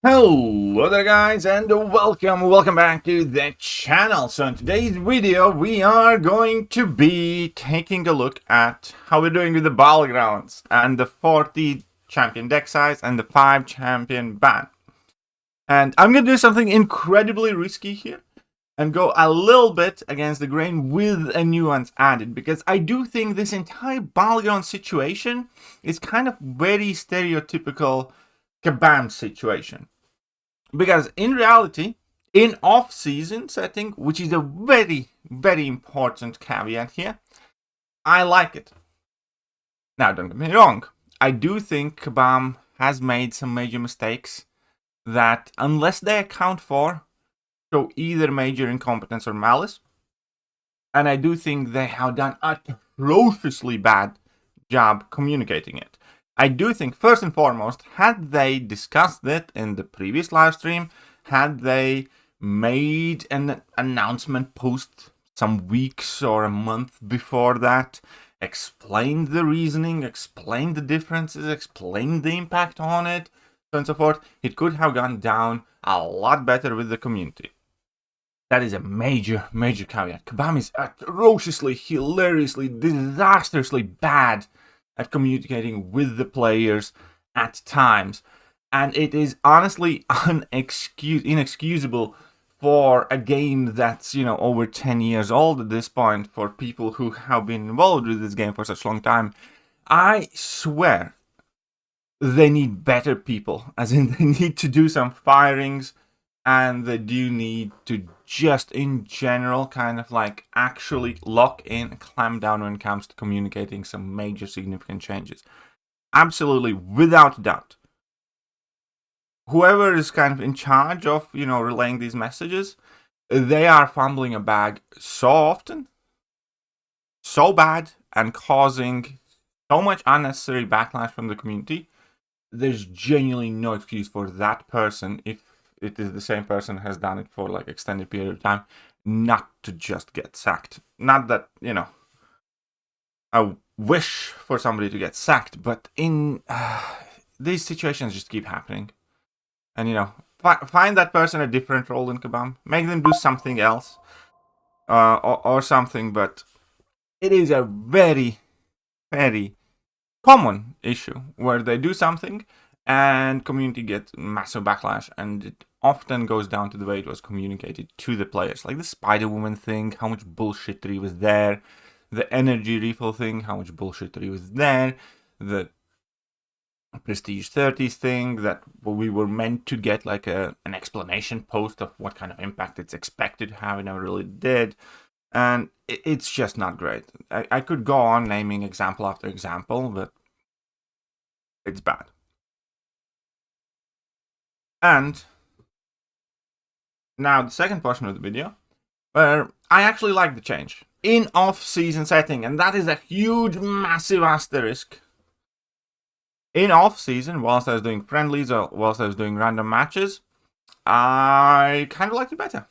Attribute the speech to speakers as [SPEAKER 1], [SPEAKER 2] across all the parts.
[SPEAKER 1] Hello there guys, and welcome back to the channel. So in today's video we are going to be taking a look at how we're doing with the battlegrounds and the 40 champion deck size and the 5 champion ban. And I'm gonna do something incredibly risky here and go a little bit against the grain with a nuance added, because I do think this entire battleground situation is kind of very stereotypical Kabam situation. Because in reality, in off-season setting, which is a very, very important caveat here, I like it. Now, don't get me wrong. I do think Kabam has made some major mistakes that, unless they account for, show either major incompetence or malice. And I do think they have done an atrociously bad job communicating it. I do think, first and foremost, had they discussed it in the previous live stream, had they made an announcement post some weeks or a month before that, explained the reasoning, explained the differences, explained the impact on it, so on and so forth, it could have gone down a lot better with the community. That is a major, major caveat. Kabam is atrociously, hilariously, disastrously bad at communicating with the players at times, and it is honestly inexcusable for a game that's, over 10 years old at this point, for people who have been involved with this game for such a long time. I swear they need better people, as in they need to do some firings, and they do need to just in general kind of like actually lock in and clamp down when it comes to communicating some major significant changes. Absolutely, without doubt. Whoever is kind of in charge of, relaying these messages, they are fumbling a bag so often, so bad, and causing so much unnecessary backlash from the community. There's genuinely no excuse for that person, if it is the same person who has done it for like extended period of time, not to just get sacked. Not that, I wish for somebody to get sacked, but in these situations just keep happening. And, find that person a different role in Kabam. Make them do something else or something, but it is a very, very common issue where they do something and community gets massive backlash, and it often goes down to the way it was communicated to the players. Like the Spider-Woman thing, how much bullshittery was there. The energy refill thing, how much bullshittery was there. The Prestige 30s thing, that we were meant to get like an explanation post of what kind of impact it's expected to have, and never really did. And it's just not great. I could go on naming example after example, but it's bad. And now the second portion of the video, where I actually like the change in off-season setting, and that is a huge, massive asterisk. In off-season, whilst I was doing friendlies or whilst I was doing random matches, I kind of liked it better,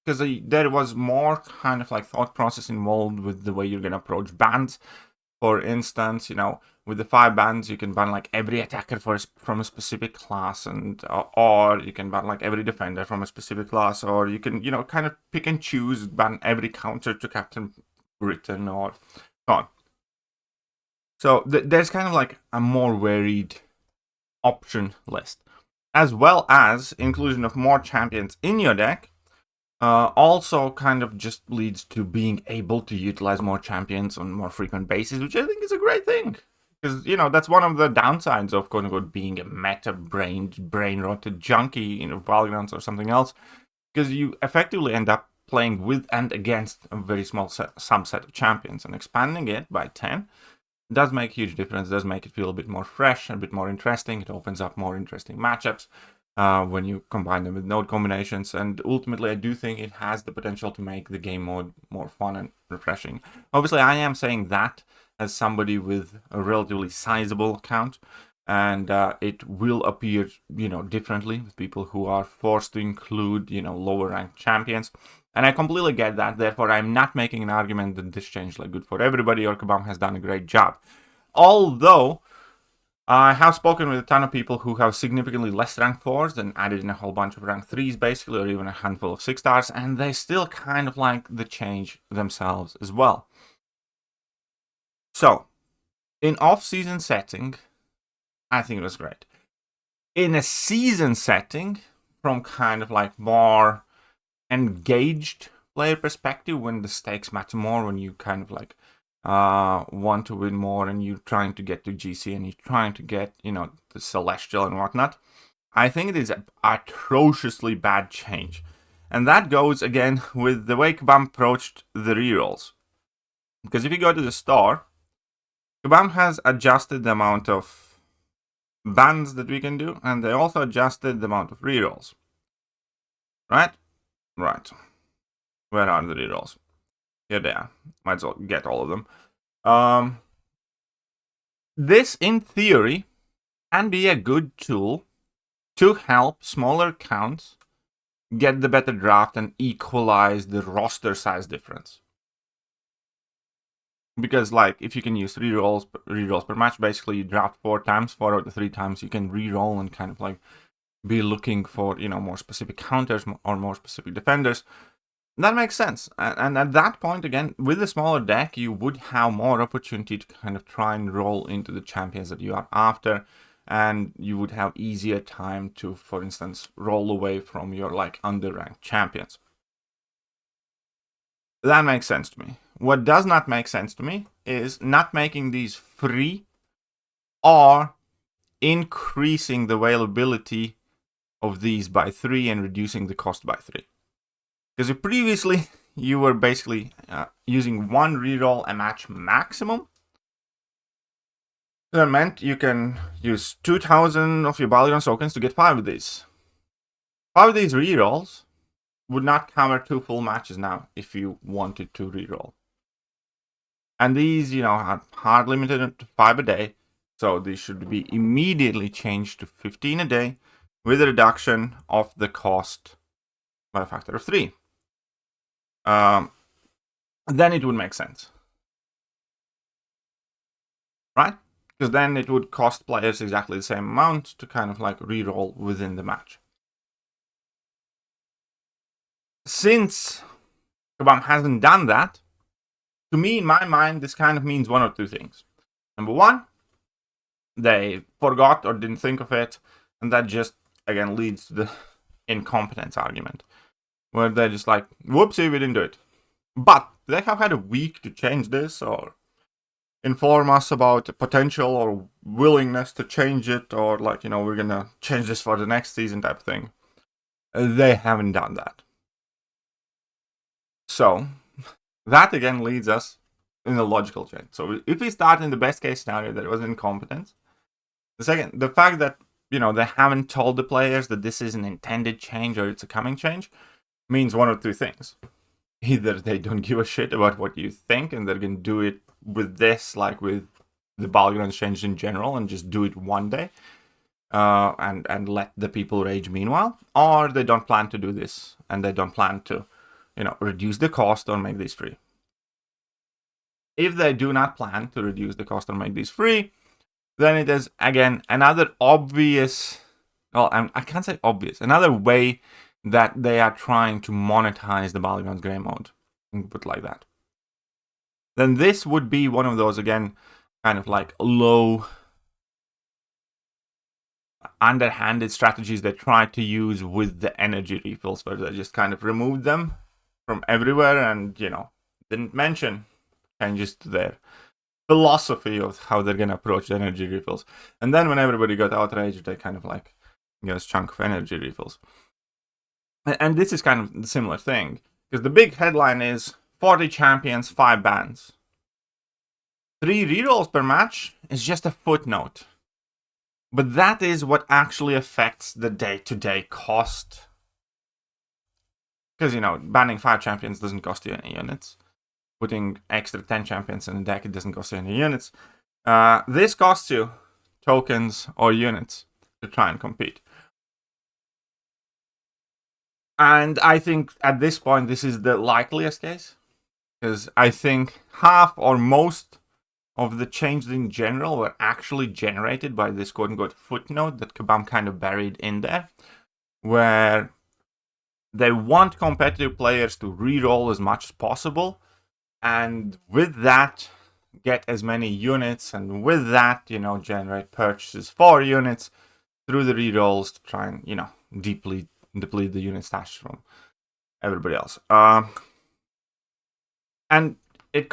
[SPEAKER 1] because there was more kind of like thought process involved with the way you're going to approach bans. For instance, with the 5 bans, you can ban like every attacker from a specific class, and or you can ban like every defender from a specific class, or you can, kind of pick and choose, ban every counter to Captain Britain or so on. So there's kind of like a more varied option list, as well as inclusion of more champions in your deck. Also kind of just leads to being able to utilize more champions on more frequent basis, which I think is a great thing. Because, that's one of the downsides of, quote-unquote, being a meta-brained, brain-rotted junkie, Battlegrounds or something else. Because you effectively end up playing with and against a very small subset of champions. And expanding it by 10 does make a huge difference, does make it feel a bit more fresh, a bit more interesting. It opens up more interesting matchups when you combine them with node combinations. And ultimately, I do think it has the potential to make the game mode more fun and refreshing. Obviously, I am saying that as somebody with a relatively sizable account, and it will appear, differently with people who are forced to include, lower ranked champions. And I completely get that. Therefore, I'm not making an argument that this change is good for everybody or Kabam has done a great job. Although I have spoken with a ton of people who have significantly less rank 4s and added in a whole bunch of rank 3s basically, or even a handful of 6 stars, and they still kind of like the change themselves as well. So, in off-season setting, I think it was great. In a season setting, from kind of like more engaged player perspective, when the stakes matter more, when you kind of like want to win more and you're trying to get to GC and you're trying to get, you know, the Celestial and whatnot, I think it is an atrociously bad change. And that goes again with the way Kabam approached the rerolls. Because if you go to the store, Kabam has adjusted the amount of bans that we can do, and they also adjusted the amount of rerolls. Right? Right. Where are the rerolls? Here they are. Might as well get all of them. This, in theory, can be a good tool to help smaller accounts get the better draft and equalize the roster size difference. Because, like, if you can use rerolls per match, basically you draft 4 times, 4 out of the 3 times you can reroll and kind of like be looking for, you know, more specific counters or more specific defenders. That makes sense. And at that point, again, with a smaller deck, you would have more opportunity to kind of try and roll into the champions that you are after. And you would have easier time to, for instance, roll away from your, like, underranked champions. That makes sense to me. What does not make sense to me is not making these free or increasing the availability of these by 3 and reducing the cost by 3. Because previously you were basically using 1 reroll a match maximum. That meant you can use 2,000 of your Ballion tokens to get 5 of these. 5 of these rerolls would not cover 2 full matches now if you wanted to reroll. And these, you know, are hard limited to 5 a day, so these should be immediately changed to 15 a day with a reduction of the cost by a factor of 3. Then it would make sense. Right? Because then it would cost players exactly the same amount to kind of like reroll within the match. Since Kabam hasn't done that, to me, in my mind, this kind of means one or two things. Number one, they forgot or didn't think of it, and that just, again, leads to the incompetence argument, where they're just like, whoopsie, we didn't do it. But they have had a week to change this, or inform us about the potential or willingness to change it, or like, you know, we're gonna change this for the next season type of thing. They haven't done that. So, that again leads us in a logical chain. So if we start in the best case scenario that it was incompetence, the fact that, you know, they haven't told the players that this is an intended change or it's a coming change means one of two things. Either they don't give a shit about what you think and they're going to do it with this, like with the Battlegrounds change in general, and just do it one day and let the people rage meanwhile, or they don't plan to do this and they don't plan to, you know, reduce the cost or make these free. If they do not plan to reduce the cost or make these free, then it is, again, another obvious, well, I can't say obvious, another way that they are trying to monetize the Battlegrounds Grey mode, put like that. Then this would be one of those, again, kind of like low, underhanded strategies they try to use with the energy refills, where they just kind of removed them from everywhere and, you know, didn't mention changes to their philosophy of how they're going to approach the energy refills. And then when everybody got outraged, they kind of like got a chunk of energy refills. And this is kind of the similar thing, because the big headline is 40 champions, 5 bans. 3 rerolls per match is just a footnote. But that is what actually affects the day-to-day cost. Because, you know, banning 5 champions doesn't cost you any units. Putting extra 10 champions in a deck, it doesn't cost you any units. This costs you tokens or units to try and compete. And I think at this point, this is the likeliest case. Because I think half or most of the changes in general were actually generated by this quote-unquote footnote that Kabam kind of buried in there, where they want competitive players to reroll as much as possible, and with that, get as many units, and with that, generate purchases for units through the rerolls to try and, deplete the unit stash from everybody else. And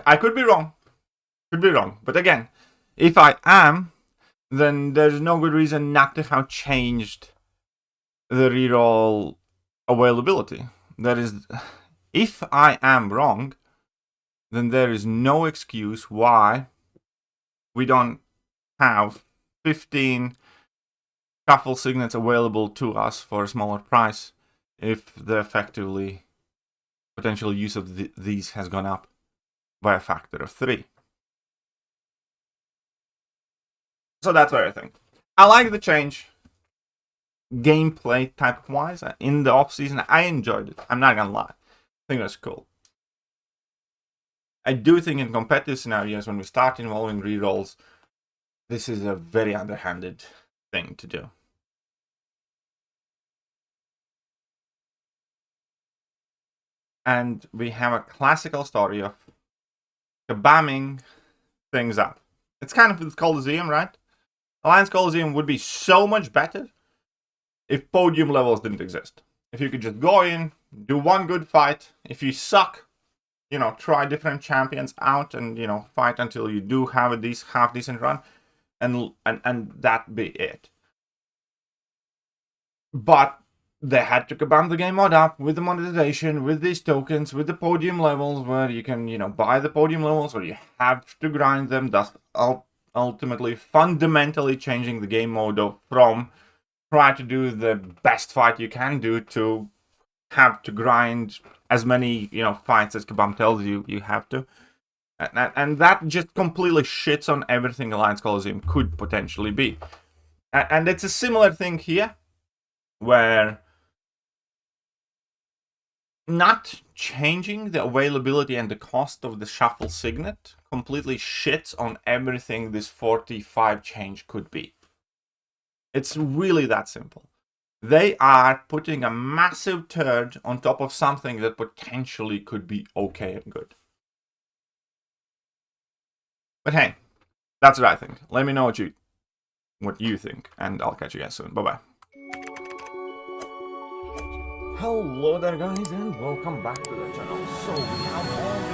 [SPEAKER 1] I could be wrong. But again, if I am, then there's no good reason not to have changed the reroll availability. That is, if I am wrong, then there is no excuse why we don't have 15 shuffle signets available to us for a smaller price if the effectively potential use of these has gone up by a factor of 3. So that's what I think. I like the change. Gameplay type wise, in the off-season, I enjoyed it. I'm not gonna lie. I think that's cool. I do think in competitive scenarios, when we start involving rerolls, this is a very underhanded thing to do. And we have a classical story of kabamming things up. It's kind of the Coliseum, right? Alliance Coliseum would be so much better if podium levels didn't exist. If you could just go in, do one good fight. If you suck, try different champions out and, fight until you do have a half-decent run. And that be it. But they had to kabam the game mod up with the monetization, with these tokens, with the podium levels, where you can, buy the podium levels, or you have to grind them, thus ultimately fundamentally changing the game mode from try to do the best fight you can do to have to grind as many, fights as Kabam tells you have to. And that just completely shits on everything Alliance Coliseum could potentially be. And it's a similar thing here, where not changing the availability and the cost of the shuffle signet completely shits on everything this 45 change could be. It's really that simple. They are putting a massive turd on top of something that potentially could be okay and good. But hey, that's what I think. Let me know what you think, and I'll catch you guys soon. Bye-bye. Hello there, guys, and welcome back to the channel. So we have all